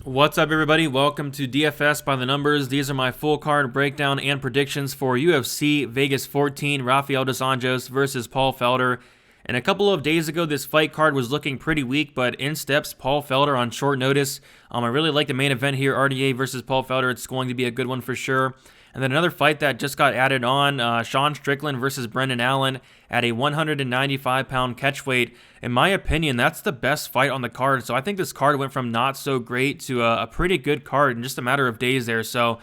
What's up, everybody? Welcome to DFS by the Numbers. These are my full card breakdown and predictions for UFC Vegas 14, Rafael dos Anjos versus Paul Felder. And a couple of days ago, this fight card was looking pretty weak, but in steps Paul Felder on short notice. I really like the main event here, RDA versus Paul Felder. It's going to be a good one for sure. And then another fight that just got added on, Sean Strickland versus Brendan Allen at a 195-pound catchweight. In my opinion, that's the best fight on the card. So I think this card went from not so great to a pretty good card in just a matter of days there. So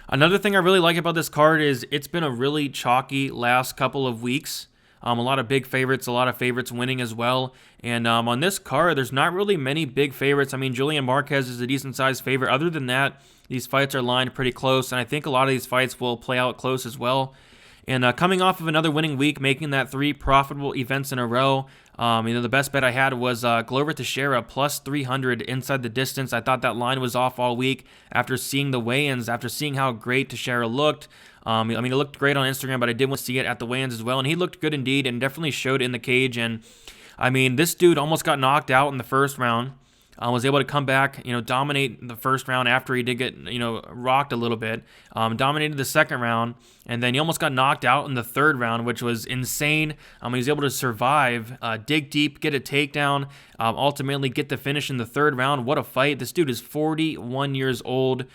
another thing I really like about this card is it's been a really chalky last couple of weeks. A lot of big favorites, a lot of favorites winning as well. And on this card, there's not really many big favorites. I mean, Julian Marquez is a decent-sized favorite. Other than that, these fights are lined pretty close, and I think a lot of these fights will play out close as well. And coming off of another winning week, making that 3 profitable events in a row, the best bet I had was Glover Teixeira plus 300 inside the distance. I thought that line was off all week after seeing the weigh-ins, after seeing how great Teixeira looked. It looked great on Instagram, but I did want to see it at the weigh-ins as well, and he looked good indeed and definitely showed in the cage. And this dude almost got knocked out in the first round. Was able to come back, dominate the first round after he did get, rocked a little bit. Dominated the second round, and then he almost got knocked out in the third round, which was insane. He was able to survive, dig deep, get a takedown, ultimately get the finish in the third round. What a fight. This dude is 41 years old.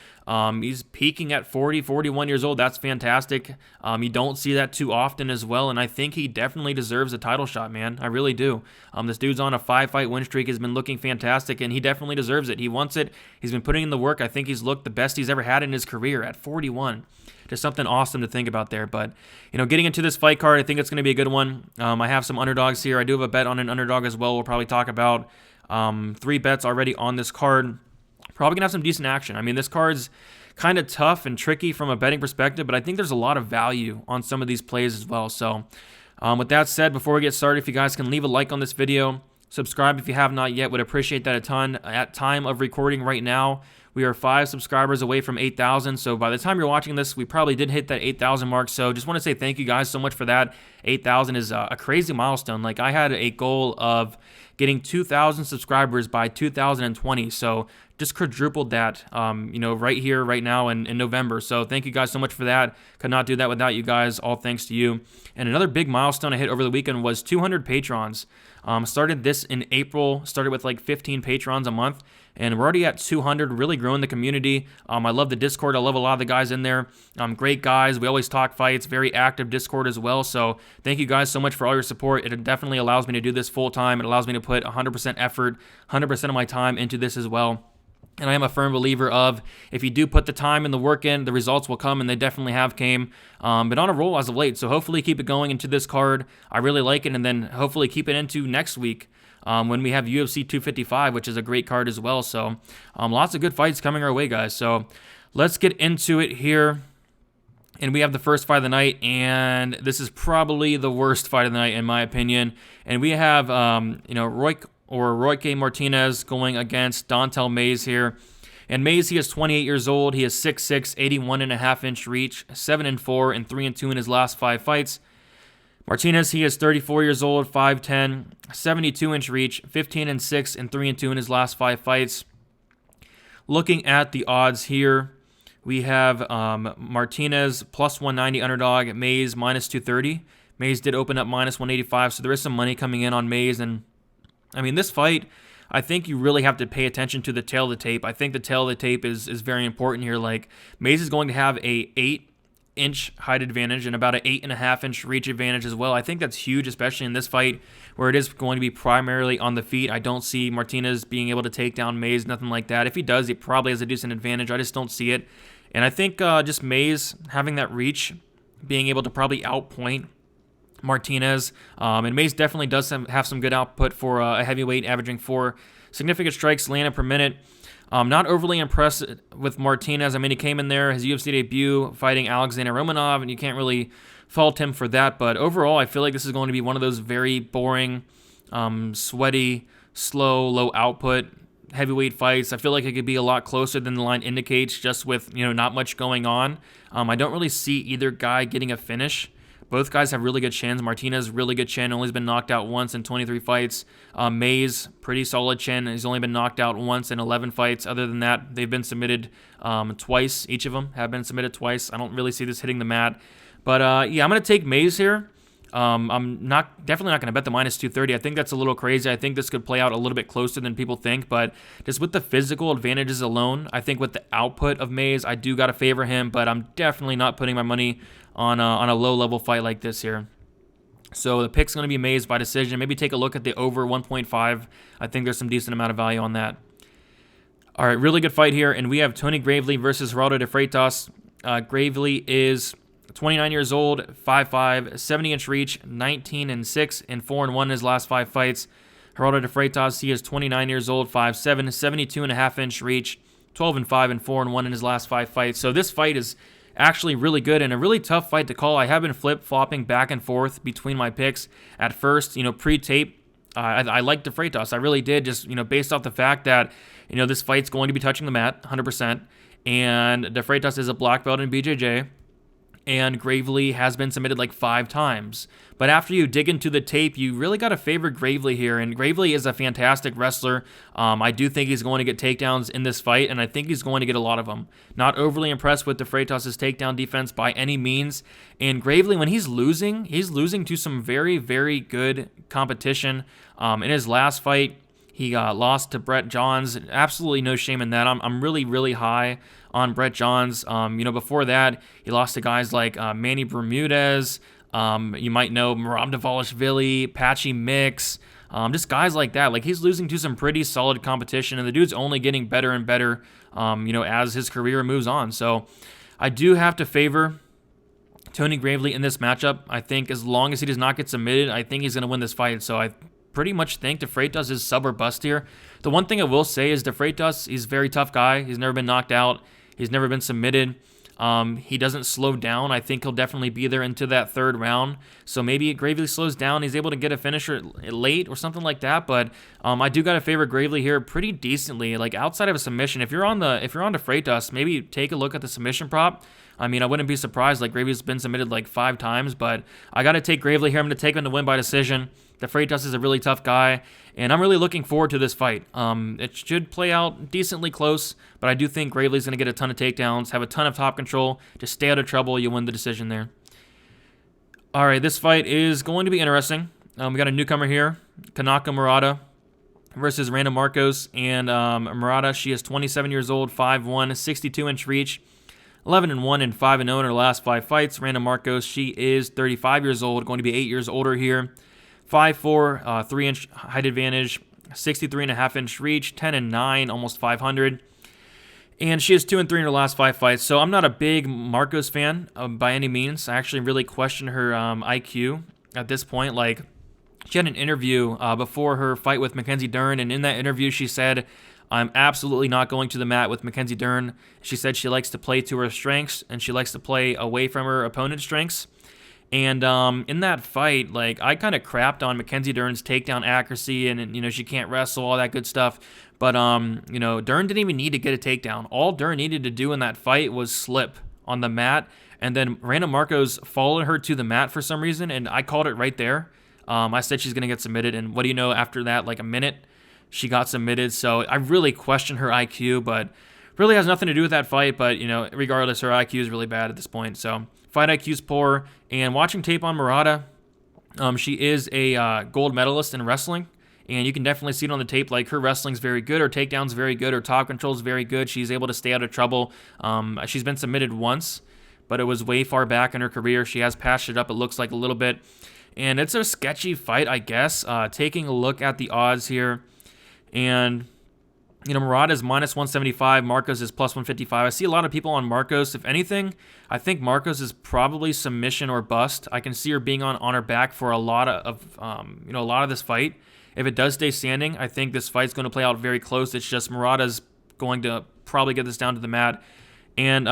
He's peaking at 41 years old. That's fantastic. You don't see that too often as well, and I think he definitely deserves a title shot, man. I really do. This dude's on a 5-fight win streak, has been looking fantastic, and he definitely deserves it. He wants it. He's been putting in the work. I think he's looked the best he's ever had in his career at 41. Just something awesome to think about there. But, getting into this fight card, I think it's going to be a good one. I have some underdogs here. I do have a bet on an underdog as well. We'll probably talk about 3 bets already on this card. Probably going to have some decent action. This card's kind of tough and tricky from a betting perspective, but I think there's a lot of value on some of these plays as well. So, with that said, before we get started, if you guys can leave a like on this video, subscribe if you have not yet, would appreciate that a ton. At time of recording right now, we are 5 subscribers away from 8,000, so by the time you're watching this, we probably did hit that 8,000 mark, so just want to say thank you guys so much for that. 8,000 is a crazy milestone. Like, I had a goal of getting 2,000 subscribers by 2020, so just quadrupled that, right here, right now in November. So thank you guys so much for that. Could not do that without you guys. All thanks to you. And another big milestone I hit over the weekend was 200 patrons. Started this in April. Started with like 15 patrons a month, and we're already at 200. Really growing the community. I love the Discord. I love a lot of the guys in there. Great guys. We always talk fights. Very active Discord as well. So thank you guys so much for all your support. It definitely allows me to do this full time. It allows me to put 100% effort, 100% of my time into this as well. And I am a firm believer of, if you do put the time and the work in, the results will come, and they definitely have came. But on a roll as of late, so hopefully keep it going into this card. I really like it, and then hopefully keep it into next week when we have UFC 255, which is a great card as well. So lots of good fights coming our way, guys. So let's get into it here. And we have the first fight of the night, and this is probably the worst fight of the night in my opinion. And we have, Roque Martinez going against Don'Tale Mayes here. And Mayes, he is 28 years old. He is 6'6", 81.5-inch reach, 7-4, and 3-2 in his last 5 fights. Martinez, he is 34 years old, 5'10", 72-inch reach, 15-6, and 3-2 in his last 5 fights. Looking at the odds here, we have Martinez plus 190 underdog, Mayes minus 230. Mayes did open up minus 185, so there is some money coming in on Mayes. And this fight, I think you really have to pay attention to the tail of the tape. I think the tail of the tape is very important here. Like, Mayes is going to have a 8-inch height advantage and about an 8.5-inch reach advantage as well. I think that's huge, especially in this fight where it is going to be primarily on the feet. I don't see Martinez being able to take down Mayes, nothing like that. If he does, he probably has a decent advantage. I just don't see it. And I think just Mayes having that reach, being able to probably outpoint Martinez, and Mayes definitely does have some good output for a heavyweight, averaging 4 significant strikes landed per minute. Not overly impressed with Martinez. he came in there, his UFC debut, fighting Alexander Romanov, and you can't really fault him for that. But overall, I feel like this is going to be one of those very boring, sweaty, slow, low output heavyweight fights. I feel like it could be a lot closer than the line indicates, just with not much going on. I don't really see either guy getting a finish, Both guys have really good chins. Martinez, really good chin, only has been knocked out once in 23 fights. Mays, pretty solid chin. He's only been knocked out once in 11 fights. Other than that, they've been submitted twice. Each of them have been submitted twice. I don't really see this hitting the mat. But yeah, I'm going to take Mays here. I'm definitely not going to bet the minus 230. I think that's a little crazy. I think this could play out a little bit closer than people think, but just with the physical advantages alone, I think with the output of Mays, I do got to favor him, but I'm definitely not putting my money on a low-level fight like this here. So the pick's going to be Mays by decision. Maybe take a look at the over 1.5. I think there's some decent amount of value on that. All right, really good fight here, and we have Tony Gravely versus Geraldo de Freitas. Gravely is 29 years old, 5'5", 70-inch reach, 19-6, and 4-1 in his last 5 fights. Geraldo de Freitas, he is 29 years old, 5'7", 72.5-inch reach, 12-5, and 4-1 in his last 5 fights. So this fight is actually really good and a really tough fight to call. I have been flip-flopping back and forth between my picks. At first, pre-tape, I liked de Freitas. I really did, just, based off the fact that, this fight's going to be touching the mat, 100%, and de Freitas is a black belt in BJJ. And Gravely has been submitted like 5 times. But after you dig into the tape, you really got to favor Gravely here. And Gravely is a fantastic wrestler. I do think he's going to get takedowns in this fight, and I think he's going to get a lot of them. Not overly impressed with de Freitas' takedown defense by any means. And Gravely, when he's losing to some very, very good competition. In his last fight, he lost to Brett Johns. Absolutely no shame in that. I'm really, really high on Brett Johns. Before that, he lost to guys like Manny Bermudez. You might know Merab Dvalishvili, Patchy Mix. Just guys like that. Like, he's losing to some pretty solid competition, and the dude's only getting better and better, as his career moves on. So I do have to favor Tony Gravely in this matchup. I think as long as he does not get submitted, I think he's going to win this fight. So I pretty much think de Freitas is sub or bust here. The one thing I will say is de Freitas, he's a very tough guy. He's never been knocked out. He's never been submitted. He doesn't slow down. I think he'll definitely be there into that 3rd round. So maybe Gravely slows down. He's able to get a finisher late or something like that. But I do got to favor Gravely here pretty decently. Like, outside of a submission, if you're on de Freitas, maybe take a look at the submission prop. I mean, I wouldn't be surprised. Like, Gravely's been submitted like 5 times, but I got to take Gravely here. I'm going to take him to win by decision. De Freitas is a really tough guy, and I'm really looking forward to this fight. It should play out decently close, but I do think Gravely's going to get a ton of takedowns, have a ton of top control, just stay out of trouble. You win the decision there. All right, this fight is going to be interesting. We got a newcomer here, Kanaka Murata versus Randa Marcos, and Murata, she is 27 years old, 5'1", 62-inch reach, 11-1 and 5-0 in her last 5 fights. Randa Marcos, she is 35 years old, going to be 8 years older here. 5'4", 3-inch height advantage, 63.5-inch reach, 10-9, almost 500. And she is 2-3 in her last 5 fights. So I'm not a big Marcos fan by any means. I actually really question her IQ at this point. Like, she had an interview before her fight with Mackenzie Dern, and in that interview she said, "I'm absolutely not going to the mat with Mackenzie Dern." She said she likes to play to her strengths, and she likes to play away from her opponent's strengths. And in that fight, like, I kind of crapped on Mackenzie Dern's takedown accuracy, and she can't wrestle, all that good stuff. But Dern didn't even need to get a takedown. All Dern needed to do in that fight was slip on the mat, and then Randa Marcos followed her to the mat for some reason, and I called it right there. I said she's gonna get submitted, and what do you know? After that, like a minute, she got submitted. So I really question her IQ, but really has nothing to do with that fight. But regardless, her IQ is really bad at this point. So fight IQ is poor. And watching tape on Murata, she is a gold medalist in wrestling, and you can definitely see it on the tape. Like, her wrestling's very good, her takedown's very good, her top control's very good. She's able to stay out of trouble. She's been submitted once, but it was way far back in her career. She has patched it up, it looks like, a little bit. And it's a sketchy fight, I guess. Taking a look at the odds here, and Murata is minus 175, Marcos is plus 155. I see a lot of people on Marcos. If anything, I think Marcos is probably submission or bust. I can see her being on her back for a lot of this fight. If it does stay standing, I think this fight's going to play out very close. It's just Murata's going to probably get this down to the mat. And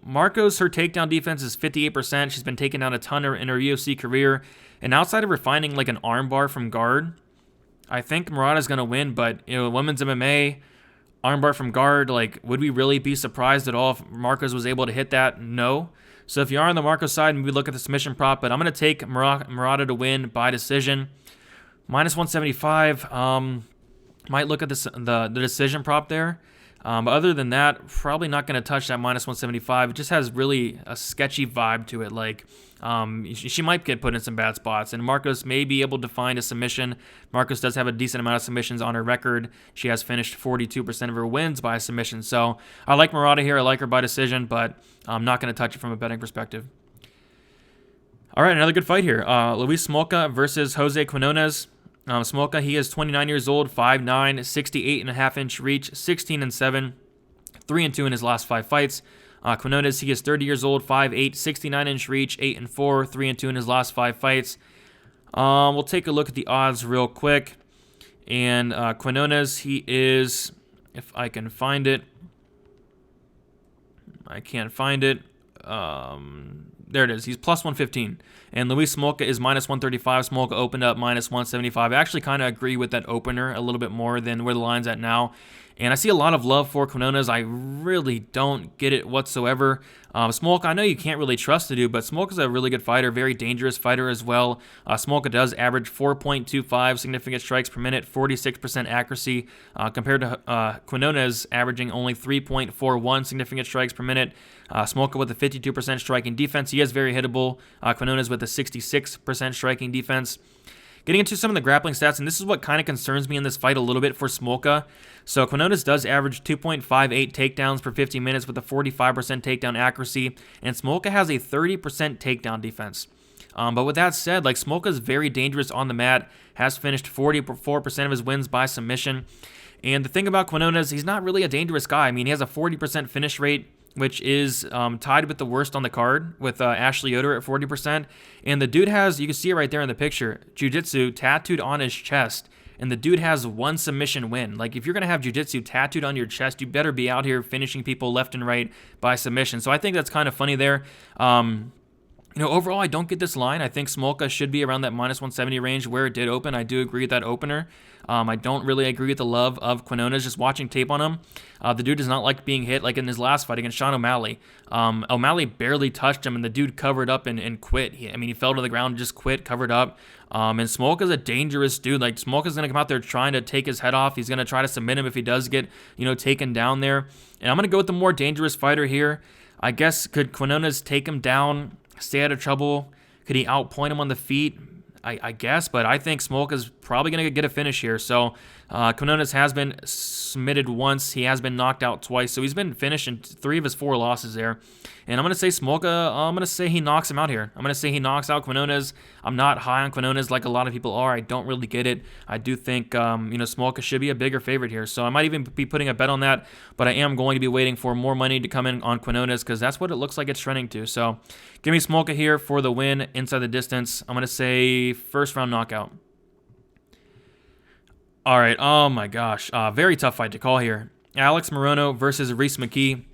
Marcos, her takedown defense is 58%. She's been taken down a ton in her UFC career. And outside of her finding like an armbar from guard, I think Murata's going to win. But, women's MMA, armbar from guard, like, would we really be surprised at all if Marcos was able to hit that? No. So if you are on the Marco side, maybe look at the submission prop, but I'm going to take Murata to win by decision. Minus 175, might look at the decision prop there. But other than that, probably not going to touch that minus 175. It just has really a sketchy vibe to it. Like, she might get put in some bad spots, and Marcos may be able to find a submission. Marcos does have a decent amount of submissions on her record. She has finished 42% of her wins by submission. So I like Murata here. I like her by decision, but I'm not going to touch it from a betting perspective. All right, another good fight here. Luis Smolka versus Jose Quinones. Smolka, he is 29 years old, 5'9", 68.5-inch reach, 16-7, 3-2 in his last 5 fights. Quinones, he is 30 years old, 5'8", 69-inch reach, 8-4, 3-2 in his last 5 fights. We'll take a look at the odds real quick. And Quinones, he is, if I can find it, I can't find it. There it is. He's plus 115. And Luis Smolka is minus 135. Smolka opened up minus 175. I actually kind of agree with that opener a little bit more than where the line's at now. And I see a lot of love for Quinones. I really don't get it whatsoever. Smolka, I know you can't really trust the dude, but Smolka's a really good fighter, very dangerous fighter as well. Smolka does average 4.25 significant strikes per minute, 46% accuracy, compared to Quinones averaging only 3.41 significant strikes per minute. Smolka with a 52% striking defense. He is very hittable. Quinones with a 66% striking defense. Getting into some of the grappling stats, and this is what kind of concerns me in this fight a little bit for Smolka. So Quinones does average 2.58 takedowns per 50 minutes with a 45% takedown accuracy, and Smolka has a 30% takedown defense. But with that said, like, Smolka is very dangerous on the mat, has finished 44% of his wins by submission. And the thing about Quinones, he's not really a dangerous guy. I mean, he has a 40% finish rate, which is tied with the worst on the card with Ashley Yoder at 40%. And the dude has, you can see it right there in the picture, jiu-jitsu tattooed on his chest. And the dude has 1 submission win. Like, if you're going to have jiu-jitsu tattooed on your chest, you better be out here finishing people left and right by submission. So I think that's kind of funny there. Overall, I don't get this line. I think Smolka should be around that minus 170 range where it did open. I do agree with that opener. I don't really agree with the love of Quinones. Just watching tape on him, the dude does not like being hit. Like in his last fight against Sean O'Malley, O'Malley barely touched him, and the dude covered up and quit. He fell to the ground, just quit, covered up. And Smolka's a dangerous dude. Like, Smolka's going to come out there trying to take his head off. He's going to try to submit him if he does get, taken down there. And I'm going to go with the more dangerous fighter here. I guess, could Quinones take him down, stay out of trouble? Could he outpoint him on the feet? I guess, but I think Smolka's probably going to get a finish here. So Quinones has been submitted once. He has been knocked out twice. So he's been finished in 3 of his 4 losses there. And I'm going to say Smolka, I'm going to say he knocks him out here. I'm going to say he knocks out Quinones. I'm not high on Quinones like a lot of people are. I don't really get it. I do think, Smolka should be a bigger favorite here. So I might even be putting a bet on that, but I am going to be waiting for more money to come in on Quinones because that's what it looks like it's trending to. So give me Smolka here for the win inside the distance. I'm going to say first round knockout. All right. Oh, my gosh. Very tough fight to call here. Alex Morono versus Reese McKee.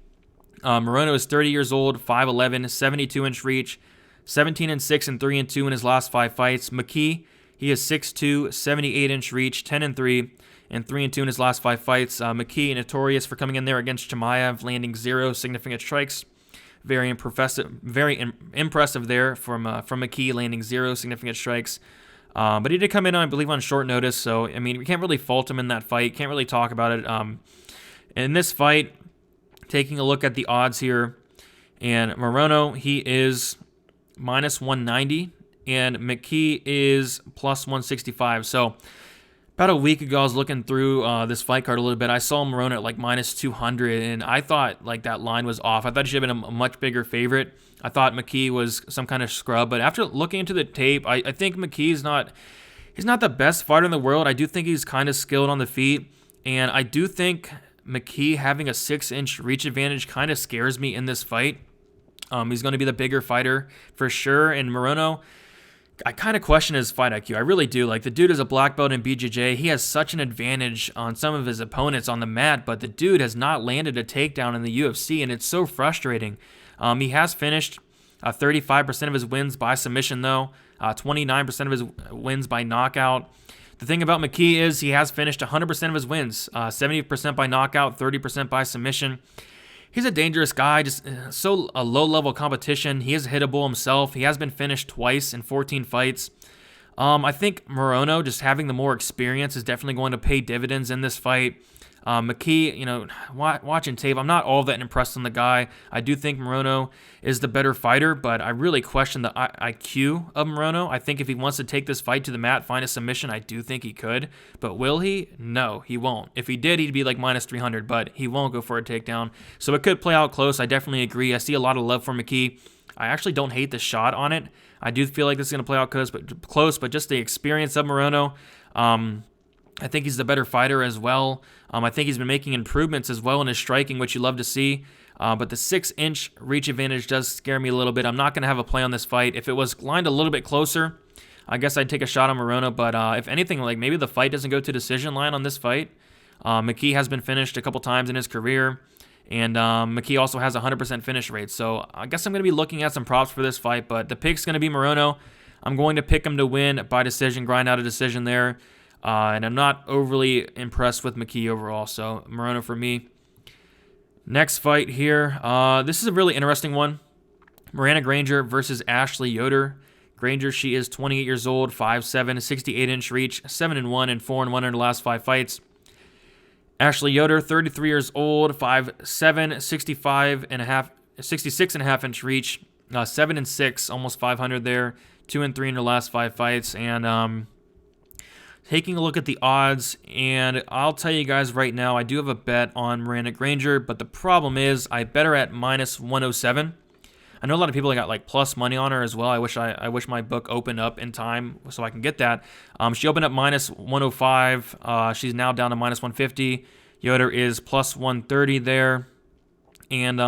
Morono is 30 years old, 5'11", 72-inch reach, 17-6 and 3-2 in his last 5 fights. McKee, he is 6'2", 78-inch reach, 10-3 and 3-2 in his last 5 fights. McKee notorious for coming in there against Chimaev, landing 0 significant strikes. Very impressive there from McKee, landing 0 significant strikes. But he did come in, I believe, on short notice, so, we can't really fault him in that fight. Can't really talk about it. In this fight, taking a look at the odds here, and Morono, he is minus 190, and McKee is plus 165. So about a week ago, I was looking through this fight card a little bit. I saw Morono at like minus 200, and I thought like that line was off. I thought he should have been a much bigger favorite. I thought McKee was some kind of scrub, but after looking into the tape, I think McKee's he's not the best fighter in the world. I do think he's kind of skilled on the feet, and I do think McKee having a 6-inch reach advantage kind of scares me in this fight. He's going to be the bigger fighter for sure, and Morono, I kind of question his fight IQ. I really do. Like, the dude is a black belt in BJJ. He has such an advantage on some of his opponents on the mat, but the dude has not landed a takedown in the UFC, and it's so frustrating. He has finished 35% of his wins by submission, though, 29% of his wins by knockout. The thing about McKee is he has finished 100% of his wins, 70% by knockout, 30% by submission. he's a dangerous guy, just so a low-level competition. He is hittable himself. He has been finished twice in 14 fights. I think Morono, just having the more experience, is definitely going to pay dividends in this fight. McKee, you know, watching tape, I'm not all that impressed on the guy. I do think Morono is the better fighter, but I really question the IQ of Morono. I think if he wants to take this fight to the mat, find a submission, I do think he could. But will he? No, he won't. If he did, he'd be like minus 300, but he won't go for a takedown. So it could play out close. I definitely agree. I see a lot of love for McKee. I actually don't hate the shot on it. I do feel like this is going to play out close, but just the experience of Morono, I think he's the better fighter as well. I think he's been making improvements as well in his striking, which you love to see. But the 6-inch reach advantage does scare me a little bit. I'm not going to have a play on this fight. If it was lined a little bit closer, I guess I'd take a shot on Morono. But if anything, like maybe the fight doesn't go to decision line on this fight. McKee has been finished a couple times in his career. And McKee also has a 100% finish rate. So I guess I'm going to be looking at some props for this fight. But the pick's going to be Morono. I'm going to pick him to win by decision, grind out a decision there. And I'm not overly impressed with McKee overall, so Morono for me. Next fight here. This is a really interesting one. Granger versus Ashley Yoder. Granger, she is 28 years old, 5'7", 68-inch reach, 7-1 and 4-1 in her last 5 fights. Ashley Yoder, 33 years old, 5'7", 66.5-inch reach, 7-6, almost 500 there, 2-3 in her last 5 fights, and taking a look at the odds, and I'll tell you guys right now, I do have a bet on Miranda Granger, but the problem is I bet her at minus 107. I know a lot of people got like plus money on her as well. I wish my book opened up in time so I can get that. She opened up minus 105. She's now down to minus 150. Yoder is plus 130 there, and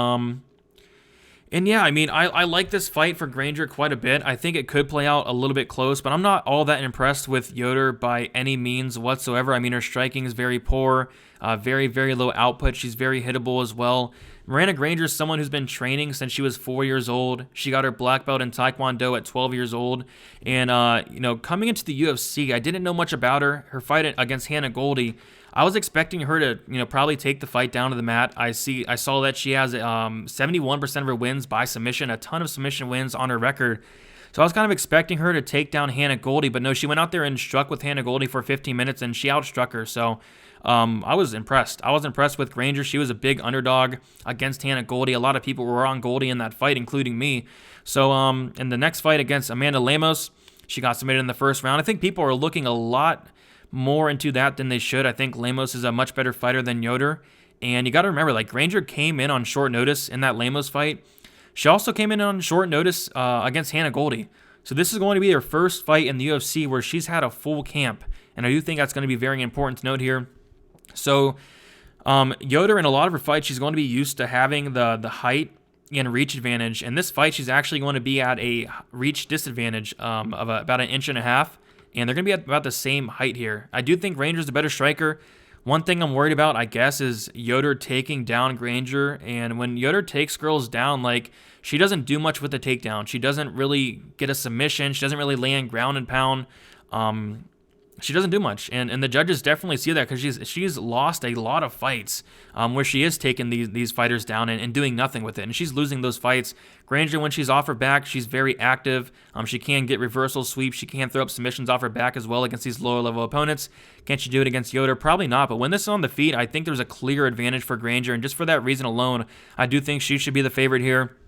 yeah, I mean, I like this fight for Granger quite a bit. I think it could play out a little bit close, but I'm not all that impressed with Yoder by any means whatsoever. I mean, her striking is very poor, very, very low output. She's very hittable as well. Miranda Granger is someone who's been training since she was 4 years old. She got her black belt in Taekwondo at 12 years old. And, you know, coming into the UFC, I didn't know much about her. Her fight against Hannah Goldie, I was expecting her to, you know, probably take the fight down to the mat. I saw that she has 71% of her wins by submission, a ton of submission wins on her record. So I was kind of expecting her to take down Hannah Goldie, but no, she went out there and struck with Hannah Goldie for 15 minutes, and she outstruck her. So I was impressed. I was impressed with Granger. She was a big underdog against Hannah Goldie. A lot of people were on Goldie in that fight, including me. So in the next fight against Amanda Lemos, she got submitted in the first round. I think people are looking a lot more into that than they should. I think Lemos is a much better fighter than Yoder. And you got to remember, like, Granger came in on short notice in that Lemos fight. She also came in on short notice against Hannah Goldie. So this is going to be her first fight in the UFC where she's had a full camp. And I do think that's going to be very important to note here. So Yoder, in a lot of her fights, she's going to be used to having the height and reach advantage. In this fight, she's actually going to be at a reach disadvantage of about 1.5 inches. And they're going to be at about the same height here. I do think Granger's the better striker. One thing I'm worried about, I guess, is Yoder taking down Granger. And when Yoder takes girls down, like, she doesn't do much with the takedown. She doesn't really get a submission. She doesn't really land ground and pound. She doesn't do much, and the judges definitely see that because she's lost a lot of fights where she is taking these fighters down and doing nothing with it, and she's losing those fights. Granger, when she's off her back, she's very active. She can get reversal sweeps. She can throw up submissions off her back as well against these lower level opponents. Can she do it against Yoder? Probably not, but when this is on the feet, I think there's a clear advantage for Granger, and just for that reason alone, I do think she should be the favorite here.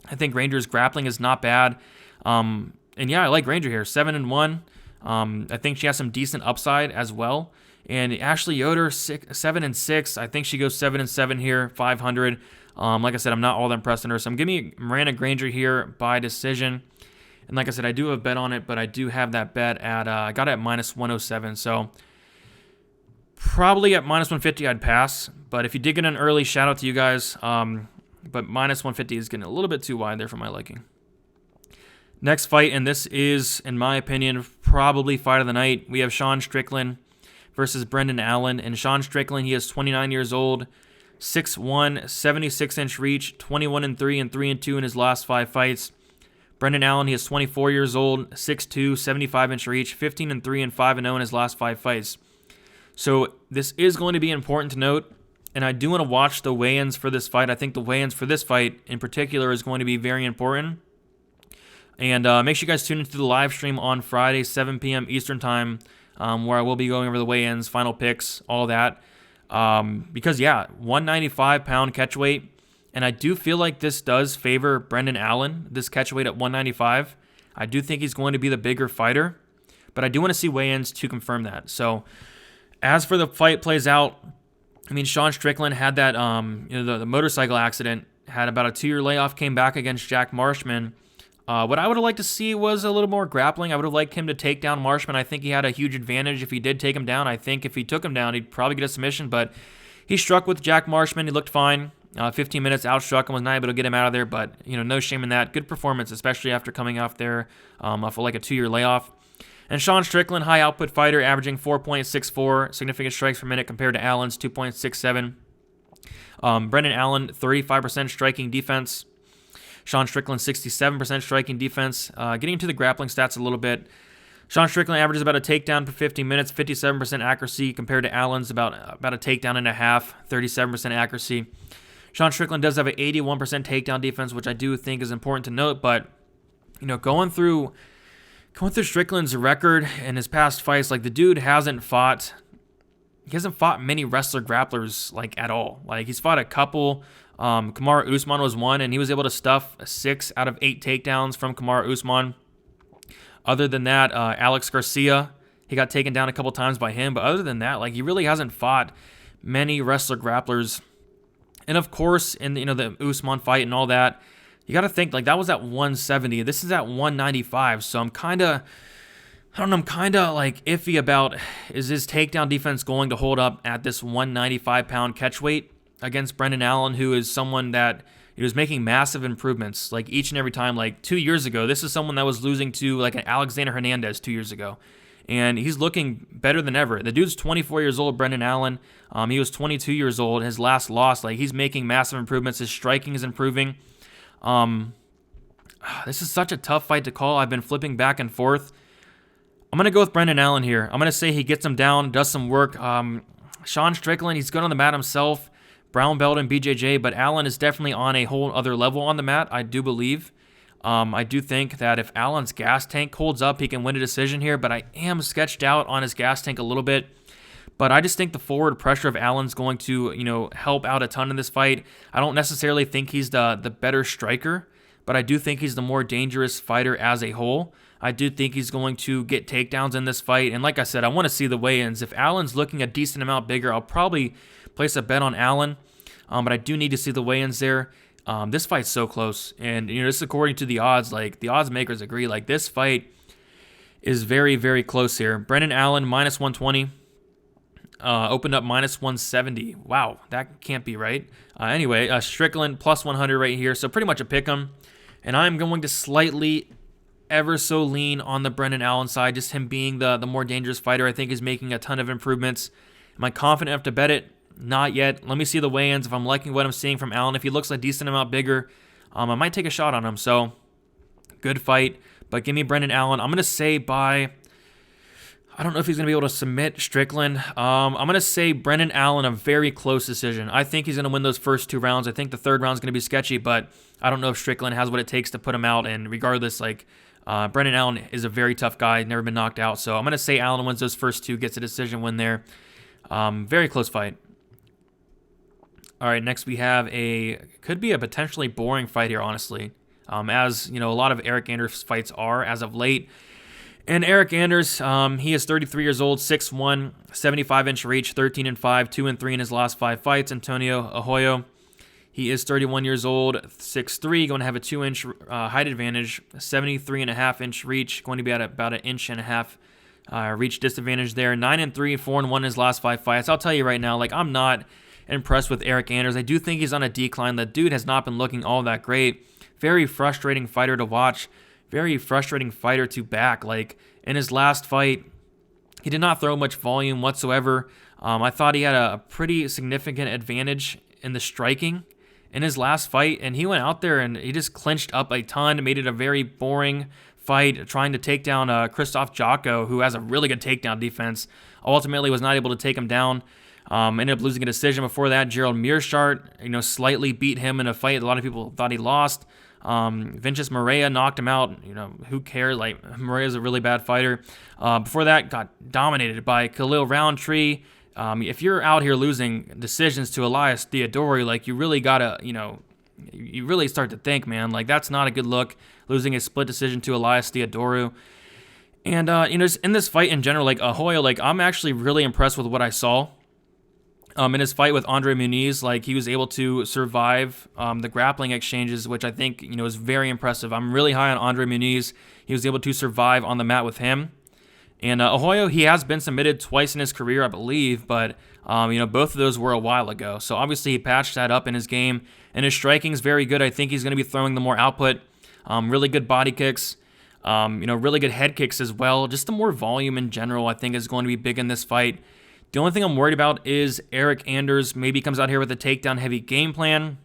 I think Granger's grappling is not bad, and yeah, I like Granger here, 7-1. I think she has some decent upside as well. And Ashley Yoder, 7-6. I think she goes 7-7 here, 500. Like I said, I'm not all that impressed in her. So I'm giving Miranda Granger here by decision. And like I said, I do have a bet on it, but I do have that bet at, I got it at minus 107. So probably at minus 150, I'd pass. But if you did get an early, shout out to you guys. But minus 150 is getting a little bit too wide there for my liking. Next fight, and this is, in my opinion, probably fight of the night. We have Sean Strickland versus Brendan Allen. And Sean Strickland, he is 29 years old, 6'1", 76-inch reach, 21-3 and 3-2 in his last 5 fights. Brendan Allen, he is 24 years old, 6'2", 75-inch reach, 15-3 and 5-0 in his last 5 fights. So this is going to be important to note. and I do want to watch the weigh-ins for this fight. I think the weigh-ins for this fight in particular is going to be very important. And make sure you guys tune into the live stream on Friday, 7 p.m. Eastern Time, where I will be going over the weigh-ins, final picks, all that. Because, yeah, 195-pound catchweight, and I do feel like this does favor Brendan Allen, this catchweight at 195. I do think he's going to be the bigger fighter, but I do want to see weigh-ins to confirm that. So, as for the fight plays out, I mean, Sean Strickland had that, the motorcycle accident, had about a 2-year layoff, came back against Jack Marshman. What I would have liked to see was a little more grappling. I would have liked him to take down Marshman. I think he had a huge advantage if he did take him down. I think if he took him down, he'd probably get a submission, but he struck with Jack Marshman. He looked fine. 15 minutes outstruck him, was not able to get him out of there, but no shame in that. Good performance, especially after coming off there off of like a 2-year layoff. And Sean Strickland, high output fighter, averaging 4.64 significant strikes per minute compared to Allen's 2.67. Brendan Allen, 35% striking defense. Sean Strickland, 67% striking defense. Getting into the grappling stats a little bit. Sean Strickland averages about a takedown per 15 minutes, 57% accuracy compared to Allen's about a takedown and a half, 37% accuracy. Sean Strickland does have an 81% takedown defense, which I do think is important to note, but going through Strickland's record and his past fights, like the dude hasn't fought many wrestler grapplers like at all. Like he's fought a couple. Kamaru Usman was one, and he was able to stuff 6 out of 8 takedowns from Kamaru Usman. Other than that, Alex Garcia, he got taken down a couple times by him, but other than that, like he really hasn't fought many wrestler grapplers. And of course, in the Usman fight and all that, you got to think like that was at 170. This is at 195, so I'm kind of like iffy about, is his takedown defense going to hold up at this 195-pound catchweight against Brendan Allen, who is someone that he was making massive improvements like each and every time. Like 2 years ago, this is someone that was losing to like an Alexander Hernandez 2 years ago, and he's looking better than ever. The dude's 24 years old, Brendan Allen. He was 22 years old. His last loss, like he's making massive improvements. His striking is improving. This is such a tough fight to call. I've been flipping back and forth. I'm going to go with Brendan Allen here. I'm going to say he gets him down, does some work. Sean Strickland, he's good on the mat himself. Brown belt and BJJ, but Allen is definitely on a whole other level on the mat, I do believe. I do think that if Allen's gas tank holds up, he can win a decision here, but I am sketched out on his gas tank a little bit. But I just think the forward pressure of Allen's going to, help out a ton in this fight. I don't necessarily think he's the better striker, but I do think he's the more dangerous fighter as a whole. I do think he's going to get takedowns in this fight. And like I said, I want to see the weigh-ins. If Allen's looking a decent amount bigger, I'll probably place a bet on Allen. But I do need to see the weigh-ins there. This fight's so close. And, this is according to the odds. Like, the odds makers agree. Like, this fight is very, very close here. Brendan Allen, minus 120. Opened up minus 170. Wow, that can't be right. Anyway, Strickland, plus 100 right here. So pretty much a pick 'em. And I'm going to slightly, ever so lean on the Brendan Allen side. Just him being the more dangerous fighter, I think, is making a ton of improvements. Am I confident enough to bet it? Not yet. Let me see the weigh-ins. If I'm liking what I'm seeing from Allen, if he looks a decent amount bigger, I might take a shot on him. So, good fight. But give me Brendan Allen. I'm going to say by... I don't know if he's going to be able to submit Strickland. I'm going to say Brendan Allen, a very close decision. I think he's going to win those first 2 rounds. I think the 3rd round is going to be sketchy, but I don't know if Strickland has what it takes to put him out. And regardless, Brendan Allen is a very tough guy, never been knocked out. So I'm going to say Allen wins those first 2, gets a decision win there. Very close fight. All right, next we have could be a potentially boring fight here, honestly. As, a lot of Eric Anders' fights are as of late. And Eric Anders, he is 33 years old, 6'1", 75-inch reach, 13-5, 2-3 in his last 5 fights. Antonio Ahoyo, he is 31 years old, 6'3", going to have a 2-inch height advantage, 73.5-inch reach, going to be at about an 1.5 inch reach disadvantage there. 9-3, 4-1 in his last 5 fights. I'll tell you right now, I'm not impressed with Eric Anders. I do think he's on a decline. The dude has not been looking all that great. Very frustrating fighter to watch. Very frustrating fighter to back. In his last fight, he did not throw much volume whatsoever. I thought he had a pretty significant advantage in the striking in his last fight, and he went out there and he just clinched up a ton, made it a very boring fight, trying to take down Christoph Jocko, who has a really good takedown defense. Ultimately was not able to take him down. Ended up losing a decision before that. Gerald Meerschaert, slightly beat him in a fight a lot of people thought he lost. Vincius Moreira knocked him out. Who cares? Like, Moreira's a really bad fighter. Before that, got dominated by Khalil Roundtree. If you're out here losing decisions to Elias Theodorou, like, you really gotta, you really start to think, man, like, that's not a good look, losing a split decision to Elias Theodorou. And, just in this fight in general, like, Ahoyo, like, I'm actually really impressed with what I saw. In his fight with Andre Muniz, like, he was able to survive the grappling exchanges, which I think, is very impressive. I'm really high on Andre Muniz. He was able to survive on the mat with him. And Ahoyo, he has been submitted twice in his career, I believe, but, both of those were a while ago. So obviously he patched that up in his game, and his striking is very good. I think he's going to be throwing the more output, really good body kicks, really good head kicks as well. Just the more volume in general, I think, is going to be big in this fight. The only thing I'm worried about is Eric Anders maybe comes out here with a takedown-heavy game plan.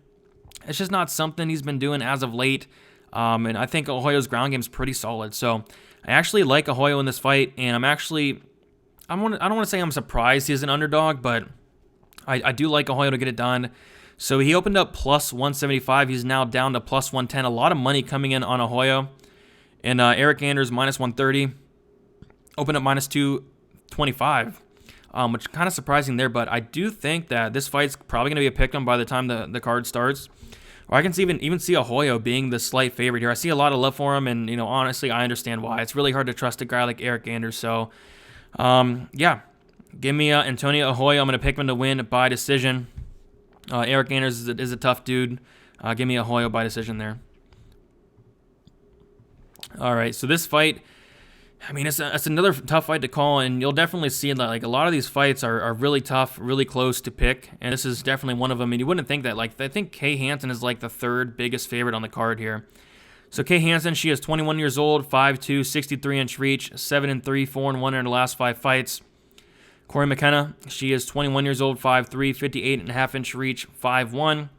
It's just not something he's been doing as of late, and I think Ahoyo's ground game is pretty solid. So I actually like Ahoyo in this fight, and I don't want to say I'm surprised he's an underdog, but I do like Ahoyo to get it done. So he opened up plus 175. He's now down to plus 110. A lot of money coming in on Ahoyo. And Eric Anders minus 130. Opened up minus 225. Which kind of surprising there, but I do think that this fight's probably going to be a pick 'em by the time the card starts. Or I can even see Ahoyo being the slight favorite here. I see a lot of love for him, and honestly, I understand why. It's really hard to trust a guy like Eric Anders. So, yeah, give me Antonio Ahoyo. I'm going to pick him to win by decision. Eric Anders is a tough dude. Give me Ahoyo by decision there. All right, so this fight, it's another tough fight to call, and you'll definitely see that, like, a lot of these fights are really tough, really close to pick, and this is definitely one of them. And you wouldn't think that. Like, I think Kay Hansen is like the third biggest favorite on the card here. So Kay Hansen, she is 21 years old, 5'2", 63-inch reach, 7-3, 4-1 in her last 5 fights. Cory McKenna, she is 21 years old, 5'3", 58.5-inch reach, 5'1",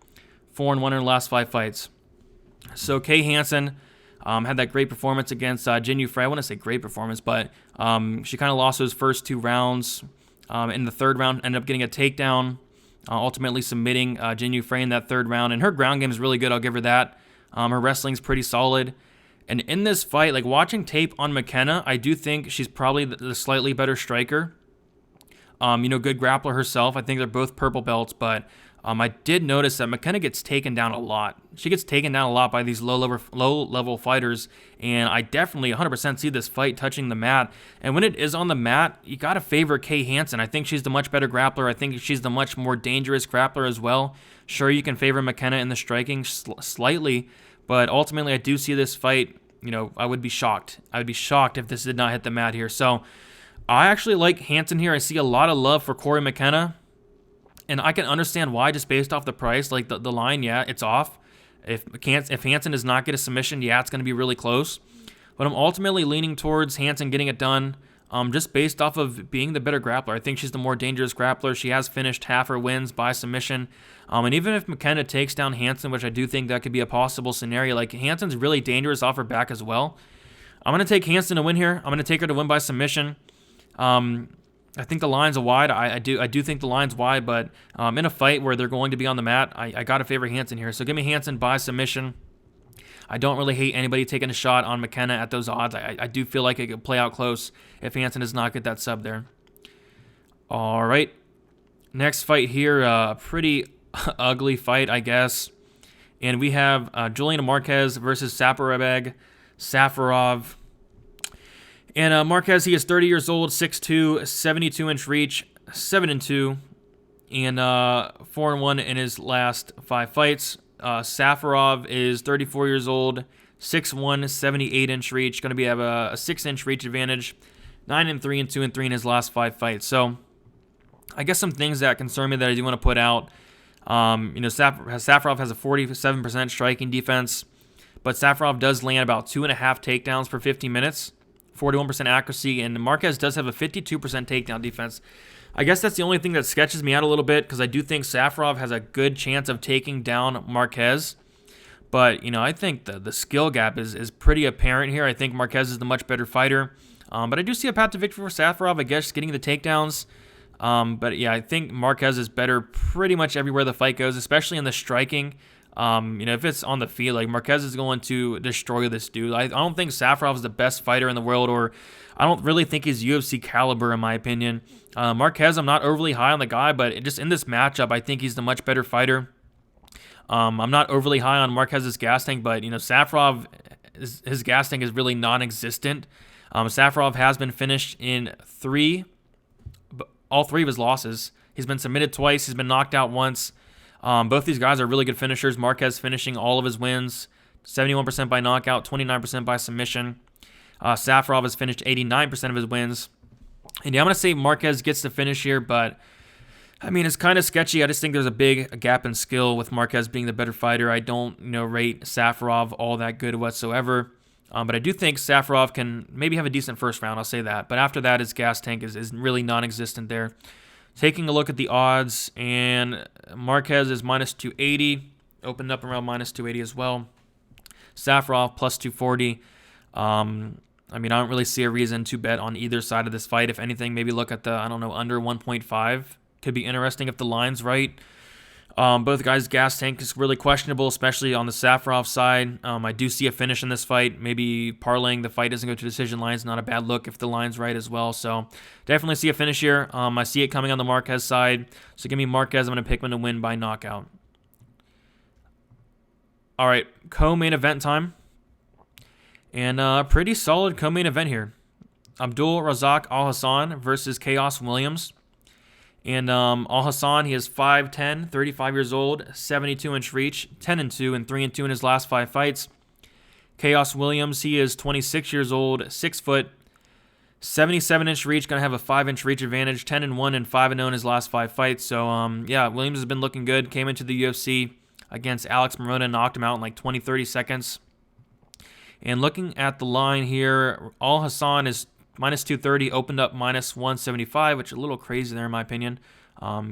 4-1 in her last 5 fights. So Kay Hansen had that great performance against Jinh Frey. I want to say great performance, but she kind of lost those first 2 rounds. In the third round, ended up getting a takedown, ultimately submitting Jinh Frey in that third round. And her ground game is really good, I'll give her that. Her wrestling's pretty solid. And in this fight, like, watching tape on McKenna, I do think she's probably the slightly better striker. Good grappler herself. I think they're both purple belts, but I did notice that McKenna gets taken down a lot. She gets taken down a lot by these low-level fighters, and I definitely 100% see this fight touching the mat. And when it is on the mat, you got to favor Kay Hansen. I think she's the much better grappler. I think she's the much more dangerous grappler as well. Sure, you can favor McKenna in the striking slightly, but ultimately I do see this fight, I would be shocked. I would be shocked if this did not hit the mat here. So I actually like Hansen here. I see a lot of love for Cory McKenna. And I can understand why, just based off the price. Like, the line, yeah, it's off. If Hansen does not get a submission, yeah, it's going to be really close. But I'm ultimately leaning towards Hansen getting it done, just based off of being the better grappler. I think she's the more dangerous grappler. She has finished half her wins by submission. And even if McKenna takes down Hansen, which I do think that could be a possible scenario, like, Hansen's really dangerous off her back as well. I'm going to take Hansen to win here. I'm going to take her to win by submission. I think the line's wide. I do think the line's wide, but in a fight where they're going to be on the mat, I got to favor Hansen here. So give me Hansen by submission. I don't really hate anybody taking a shot on McKenna at those odds. I do feel like it could play out close if Hansen does not get that sub there. All right. Next fight here, pretty ugly fight, I guess. And we have Julian Marquez versus Safarov. And Marquez, he is 30 years old, 6'2", 72-inch reach, 7-2, and 4-1 in his last 5 fights. Safarov is 34 years old, 6'1", 78-inch reach, going to have a 6-inch reach advantage, 9-3 and 2-3 in his last 5 fights. So I guess some things that concern me that I do want to put out. Safarov has a 47% striking defense, but Safarov does land about 2.5 takedowns per 50 minutes. 41% accuracy, and Marquez does have a 52% takedown defense. I guess that's the only thing that sketches me out a little bit, because I do think Safarov has a good chance of taking down Marquez. But, I think the skill gap is pretty apparent here. I think Marquez is the much better fighter. But I do see a path to victory for Safarov, I guess, getting the takedowns. But yeah, I think Marquez is better pretty much everywhere the fight goes, especially in the striking. If it's on the field, like Marquez is going to destroy this dude. I don't think Safarov is the best fighter in the world, or I don't really think he's UFC caliber in my opinion. Marquez, I'm not overly high on the guy, but just in this matchup, I think he's the much better fighter. I'm not overly high on Marquez's gas tank, but Safarov, his gas tank is really non-existent. Safarov has been finished in all three of his losses. He's been submitted twice. He's been knocked out once. Both these guys are really good finishers. Marquez finishing all of his wins, 71% by knockout, 29% by submission. Safarov has finished 89% of his wins. And yeah, I'm going to say Marquez gets the finish here, but I mean, it's kind of sketchy. I just think there's a big gap in skill with Marquez being the better fighter. I don't, rate Safarov all that good whatsoever. But I do think Safarov can maybe have a decent first round. I'll say that. But after that, his gas tank is really non-existent there. Taking a look at the odds, and Marquez is minus 280. Opened up around minus 280 as well. Safarov plus 240. I don't really see a reason to bet on either side of this fight. If anything, maybe look at the, under 1.5. Could be interesting if the line's right. Both guys' gas tank is really questionable, especially on the Safarov side. I do see a finish in this fight. Maybe parlaying the fight doesn't go to decision lines. Not a bad look if the line's right as well. So definitely see a finish here. I see it coming on the Marquez side. So give me Marquez. I'm going to pick him to win by knockout. All right, co-main event time. And pretty solid co-main event here. Abdul Razak Alhassan versus Chaos Williams. And Alhassan, he is 5'10", 35 years old, 72-inch reach, 10-2, and 3-2 in his last 5 fights. Chaos Williams, he is 26 years old, 6 foot, 77-inch reach, going to have a 5-inch reach advantage, 10-1 and 5-0 in his last 5 fights. So, Williams has been looking good. Came into the UFC against Alex Morono, knocked him out in like 20, 30 seconds. And looking at the line here, Alhassan is minus 230, opened up minus 175, which is a little crazy there in my opinion.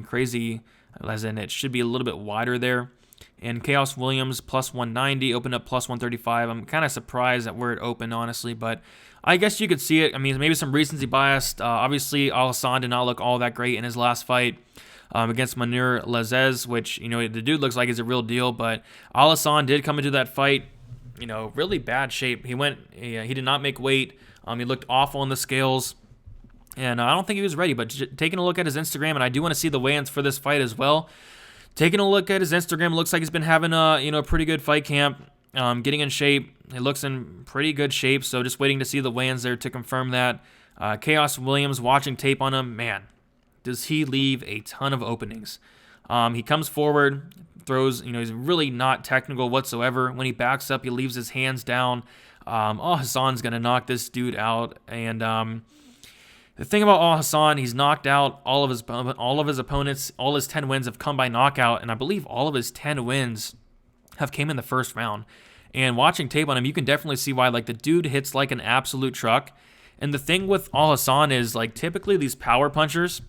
Crazy as in it should be a little bit wider there. And Chaos Williams plus 190, opened up plus 135. I'm kind of surprised at where it opened, honestly, but I guess you could see it. I mean, maybe some recency biased. Obviously, Alhassan did not look all that great in his last fight against Manur Lazez, which, the dude looks like he's a real deal, but Alhassan did come into that fight, really bad shape. He did not make weight. He looked awful on the scales, and I don't think he was ready. But taking a look at his Instagram, and I do want to see the weigh-ins for this fight as well. Taking a look at his Instagram, it looks like he's been having a pretty good fight camp, getting in shape. He looks in pretty good shape, so just waiting to see the weigh-ins there to confirm that. Chaos Williams, watching tape on him, man, does he leave a ton of openings. He comes forward, throws, he's really not technical whatsoever. When he backs up, he leaves his hands down. Alhassan's going to knock this dude out. And the thing about Alhassan, he's knocked out all of his opponents. All his 10 wins have come by knockout, and I believe all of his 10 wins have came in the first round. And watching tape on him, you can definitely see why. Like, the dude hits like an absolute truck. And the thing with Alhassan is, like, typically these power punchers,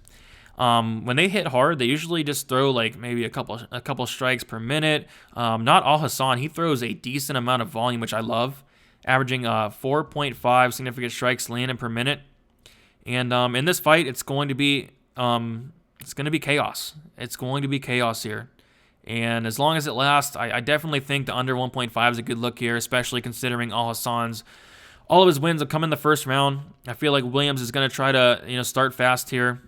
when they hit hard, they usually just throw like maybe a couple strikes per minute. Not Alhassan. He throws a decent amount of volume, which I love, averaging 4.5 significant strikes landed per minute. And in this fight, it's going to be chaos. It's going to be chaos here. And as long as it lasts, I definitely think the under 1.5 is a good look here, especially considering Alhassan's all of his wins have come in the first round. I feel like Williams is going to try to start fast here.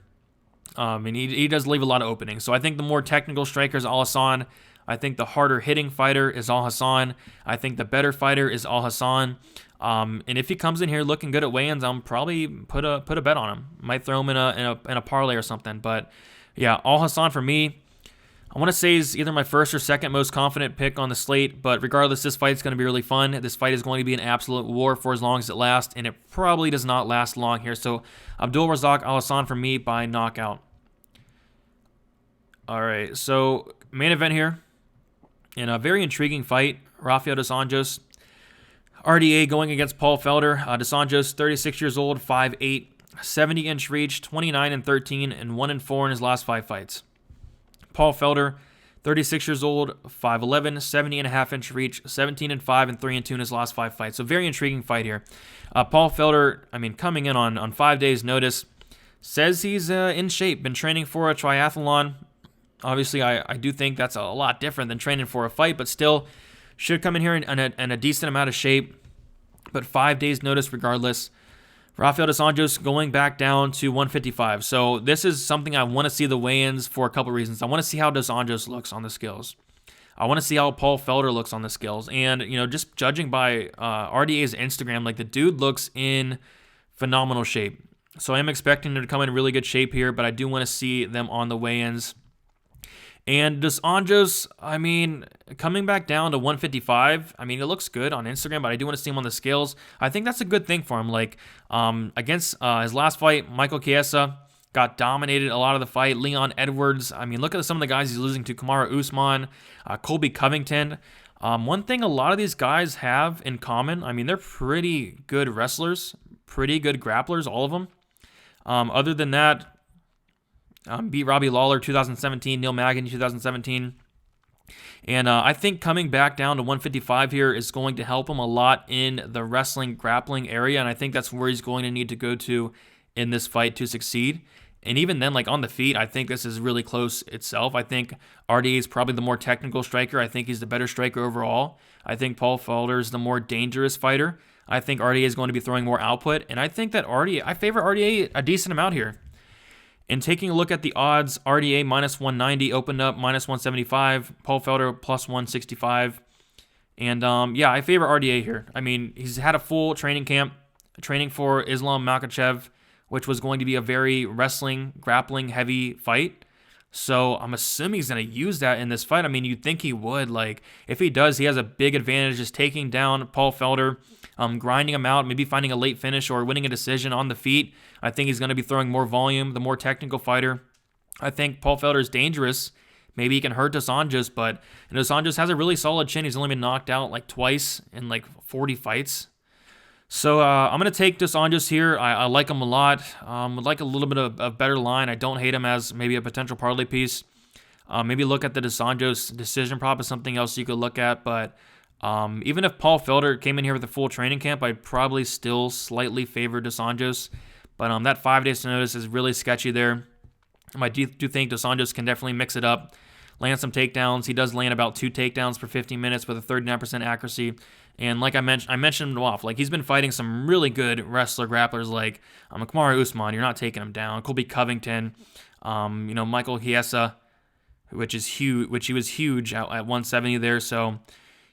And he does leave a lot of openings. So I think the more technical striker is Alhassan. I think the harder hitting fighter is Alhassan. I think the better fighter is Alhassan. And if he comes in here looking good at weigh-ins, I'm probably put a bet on him. Might throw him in a parlay or something. But yeah, Alhassan for me, I want to say is either my first or second most confident pick on the slate. But regardless, this fight is going to be really fun. This fight is going to be an absolute war for as long as it lasts, and it probably does not last long here. So Abdul Razak Alhassan for me by knockout. All right, so main event here. In a very intriguing fight, Rafael dos Anjos, RDA going against Paul Felder. Dos Anjos, 36 years old, 5'8", 70-inch reach, 29-13, and 1-4 in his last 5 fights. Paul Felder, 36 years old, 5'11", 70.5-inch reach, 17-5, and 3-2 in his last 5 fights. So very intriguing fight here. Paul Felder, coming in on 5 days' notice, Says he's in shape, been training for a triathlon. Obviously, I do think that's a lot different than training for a fight, but still should come in here in a decent amount of shape. But 5 days notice regardless. Rafael dos Anjos going back down to 155. So this is something I want to see the weigh-ins for a couple reasons. I want to see how dos Anjos looks on the scales. I want to see how Paul Felder looks on the scales. And, just judging by RDA's Instagram, like the dude looks in phenomenal shape. So I am expecting him to come in really good shape here, but I do want to see them on the weigh-ins. And dos Anjos, coming back down to 155, it looks good on Instagram, but I do want to see him on the scales. I think that's a good thing for him. Like, against his last fight, Michael Chiesa got dominated a lot of the fight. Leon Edwards, look at some of the guys he's losing to. Kamaru Usman, Colby Covington. One thing a lot of these guys have in common, they're pretty good wrestlers, pretty good grapplers, all of them. Other than that, beat Robbie Lawler 2017, Neil Magny 2017. And I think coming back down to 155 here is going to help him a lot in the wrestling grappling area. And I think that's where he's going to need to go to in this fight to succeed. And even then, like on the feet, I think this is really close itself. I think RDA is probably the more technical striker. I think he's the better striker overall. I think Paul Felder is the more dangerous fighter. I think RDA is going to be throwing more output. And I think that I favor RDA a decent amount here. And taking a look at the odds, RDA minus 190, opened up minus 175, Paul Felder plus 165. And I favor RDA here. He's had a full training camp, training for Islam Makhachev, which was going to be a very wrestling, grappling heavy fight. So I'm assuming he's going to use that in this fight. You'd think he would. Like, if he does, he has a big advantage just taking down Paul Felder, grinding him out, maybe finding a late finish or winning a decision on the feet. I think he's going to be throwing more volume, the more technical fighter. I think Paul Felder is dangerous. Maybe he can hurt dos Anjos, but dos Anjos has a really solid chin. He's only been knocked out like twice in like 40 fights. So I'm going to take dos Anjos here. I like him a lot. Would like a little bit of a better line. I don't hate him as maybe a potential parlay piece. Maybe look at the dos Anjos decision prop as something else you could look at. But even if Paul Felder came in here with a full training camp, I'd probably still slightly favor dos Anjos. But that 5 days to notice is really sketchy there. I do think dos Anjos can definitely mix it up, land some takedowns. He does land about 2 takedowns per 15 minutes with a 39% accuracy. And like I mentioned him off. Like, he's been fighting some really good wrestler grapplers like Kamaru Usman. You're not taking him down. Colby Covington, Michael Chiesa, which he was huge at 170 there. So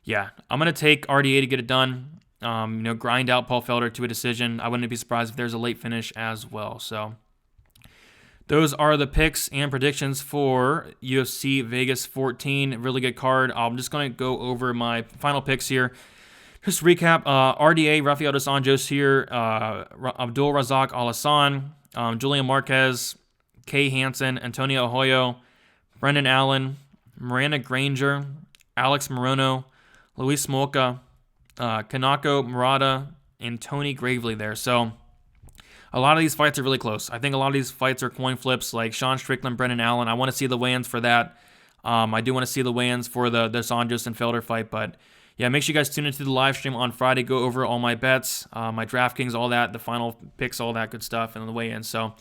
yeah, I'm gonna take RDA to get it done. Grind out Paul Felder to a decision. I wouldn't be surprised if there's a late finish as well. So those are the picks and predictions for UFC Vegas 14. Really good card. I'm just going to go over my final picks here. Just recap, RDA, Rafael dos Anjos here, Abdul Razak Alhassan, Julian Marquez, Kay Hansen, Antonio Ahoyo, Brendan Allen, Miranda Granger, Alex Morono, Luis Smolka, Kanako Murata, and Tony Gravely there. So a lot of these fights are really close. I think a lot of these fights are coin flips, like Sean Strickland, Brendan Allen. I want to see the weigh-ins for that. I do want to see the weigh-ins for the dos Anjos and Felder fight, but yeah, make sure you guys tune into the live stream on Friday. Go over all my bets, my DraftKings, all that, the final picks, all that good stuff, and the weigh-in. So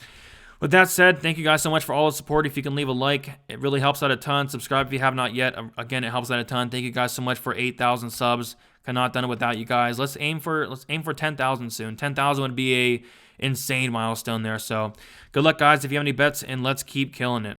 with that said, thank you guys so much for all the support. If you can leave a like, it really helps out a ton. Subscribe if you have not yet. Again, it helps out a ton. Thank you guys so much for 8,000 subs. Could not done it without you guys. Let's aim for 10,000 soon. 10,000 would be a insane milestone there. So good luck, guys, if you have any bets, and let's keep killing it.